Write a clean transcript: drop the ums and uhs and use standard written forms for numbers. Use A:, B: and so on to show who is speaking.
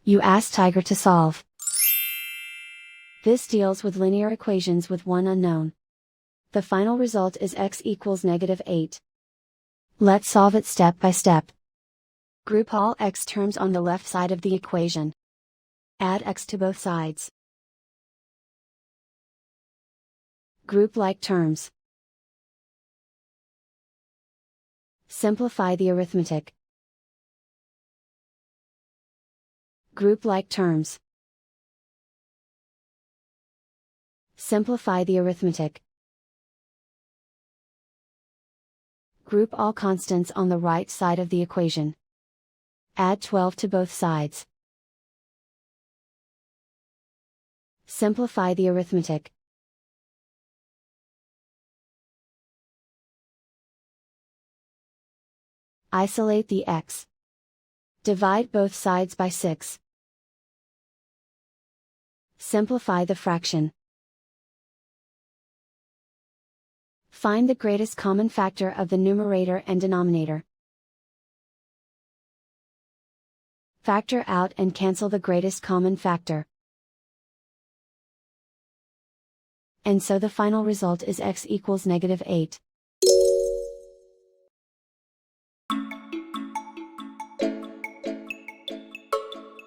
A: You ask Tiger to solve. This deals with linear equations with one unknown. The final result is x equals -8. Let's solve it step by step. Group all x terms on the left side of the equation. Add x to both sides. Group like terms. Simplify the arithmetic. Group like terms. Simplify the arithmetic. Group all constants on the right side of the equation. Add 12 to both sides. Simplify the arithmetic. Isolate the x. Divide both sides by 6. Simplify the fraction. Find the greatest common factor of the numerator and denominator. Factor out and cancel the greatest common factor. And so the final result is x equals -8.